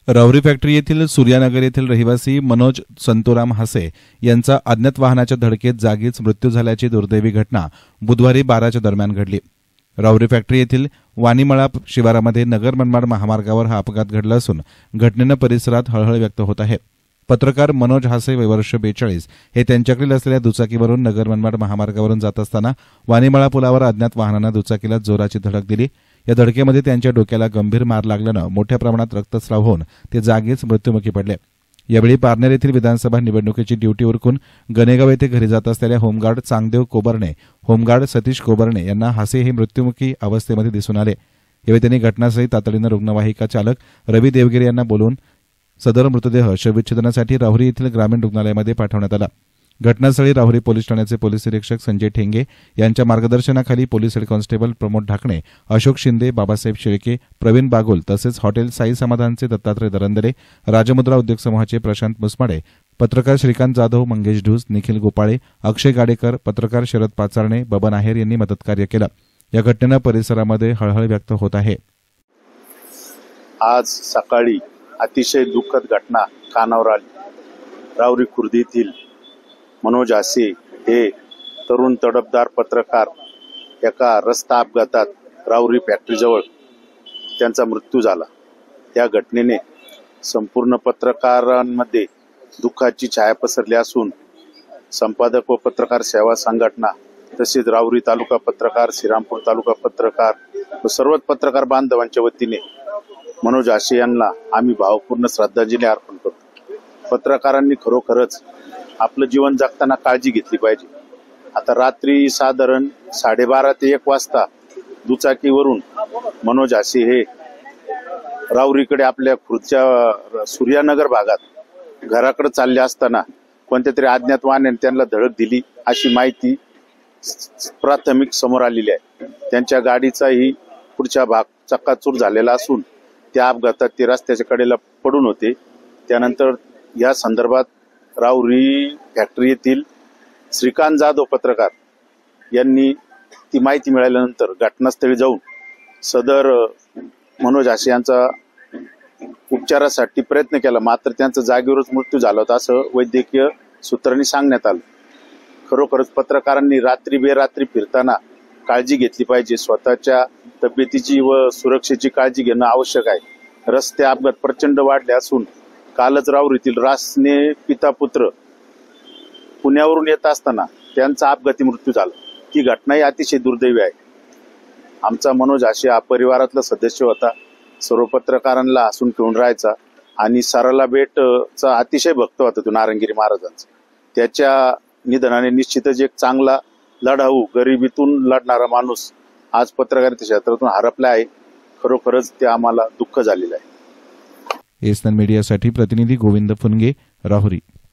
Rahuri factory येथील सूर्यानगर येथील रहिवासी मनोज संतोराम हासे यांचा अज्ञात वाहनाच्या धडकेत जागीच मृत्यू झाल्याची दुर्दैवी घटना बुधवारी 12च्या दरम्यान घडली। राहुरी फॅक्टरी येथील वाणीमळा शिवारामध्ये नगर मनमाड महामार्गावर हा अपघात घडला असून घटनेनं परिसरात हळहळ व्यक्त होत आहे। पत्रकार मनोज हासे वय वर्ष 42 हे त्यांच्याकडील असलेल्या दुचाकीवरून नगर मनमाड महामार्गावरून जात असताना वाणीमळा पुलावर अज्ञात वाहनानं दुचाकीला जोराची धडक दिली। या धडकेमध्ये त्यांच्या डोक्याला गंभीर मार लागल्यानं मोठ्या प्रमाणात रक्तस्राव होऊन ते जागीच मृत्युमुखी पडले। यावेळी पारनेर येथील विधानसभा निवडणुकीची ड्युटी उरकून गणेगाव येथे घरी जात असलेल्या होमगार्ड चांगदेव कोबर्णे, होमगार्ड सतीश कोबर्णे यांना हासे हे मृत्युमुखी अवस्थेमध्ये दिसून आले। यावेळी त्यांनी घटनास्थळी तातडीनं रुग्णवाहिका चालक रवी देवगिरे यांना बोलवून सदर मृतदेह शवविच्छेदनासाठी राहुरी येथील ग्रामीण रुग्णालयामध्ये पाठवण्यात आला। घटनास्थळी राहुरी पोलीस ठाण्याचे पोलीस निरीक्षक संजय ठेंगे यांच्या मार्गदर्शनाखाली police head constable Pramod Dhakane, Ashok Shinde, Babasaheb Shelke, Pravin Bagol तसेच हॉटेल साई समाधानचे दत्तात्रय दरंदरे, राजमुद्रा उद्योग समूहाचे प्रशांत मुसमाडे, पत्रकार श्रीकांत जाधव, मंगेश ढूस, निखिल गोपाळे, अक्षय गाडेकर, पत्रकार शरद पाचारणे, बबन आहेर यांनी मदतकार्य केलं। या घटनेनं परिसरामध्ये हळहळ व्यक्त होत आहे। आज सकाळी अतिशय दुःखद घटना कानावर आली। राहुरी खुर्द येथील मनोज हासे हे तरुण तडफदार पत्रकार एका रस्ता अपघातात राहुरी फॅक्टरीजवळ त्यांचा मृत्यू झाला। त्या घटनेने संपूर्ण पत्रकारांमध्ये दुःखाची छाया पसरली असून संपादक व पत्रकार सेवा संघटना तसेच राहुरी तालुका पत्रकार, श्रीरामपूर तालुका पत्रकार व सर्वच पत्रकार बांधवांच्या वतीने मनोज हासे यांना आम्ही भावपूर्ण श्रद्धांजली अर्पण करतो। पत्रकारांनी खरोखरच आपलं जीवन जगताना काळजी घेतली पाहिजे। आता रात्री साधारण 12:30 ते 1 वाजता दुचाकीवरून मनोज हासे हे राहुरीकडे आपल्या खुर्दच्या सूर्यानगर भागात घराकडे चालले असताना कोणत्या तरी अज्ञात वाहनाने त्यांना धडक दिली अशी माहिती प्राथमिक समोर आलेली आहे। त्यांच्या गाडीचाही पुढचा भाग चक्काचूर झालेला असून त्या अपघातात ते रस्त्याच्या कडेला पडून होते। त्यानंतर या संदर्भात राहुरी फॅक्टरी येथील श्रीकांत जाधव पत्रकार यांनी ती माहिती मिळाल्यानंतर घटनास्थळी जाऊन सदर मनोज हासे यांचा उपचारासाठी प्रयत्न केला, मात्र त्यांचा जागेवरच मृत्यू झाला होता असं वैद्यकीय सूत्रांनी सांगण्यात आलं। खरोखरच पत्रकारांनी रात्री बेरात्री फिरताना काळजी घेतली पाहिजे। स्वतःच्या तब्येतीची व सुरक्षेची काळजी घेणं आवश्यक आहे। रस्ते अपघात प्रचंड वाढले असून कालच राहुरीतील रासने पिता पुत्र पुण्यावरून येत असताना त्यांचा अपघाती मृत्यू झाला। ती घटनाही अतिशय दुर्दैवी आहे। आमचा मनोज हासे हा परिवारातला सदस्य होता। सर्व पत्रकारांना हसून खेळून राहायचा आणि सराला भेटचा अतिशय भक्त होता तो नारायणगिरी महाराजांचा। त्याच्या निधनाने निश्चितच एक चांगला लढाऊ, गरिबीतून लढणारा माणूस आज पत्रकारिता क्षेत्रातून हरपला आहे। खरोखरच ते आम्हाला दुःख झालेलं आहे। एसएन मीडियासाठी प्रतिनिधी गोविंद फुनगे, राहुरी।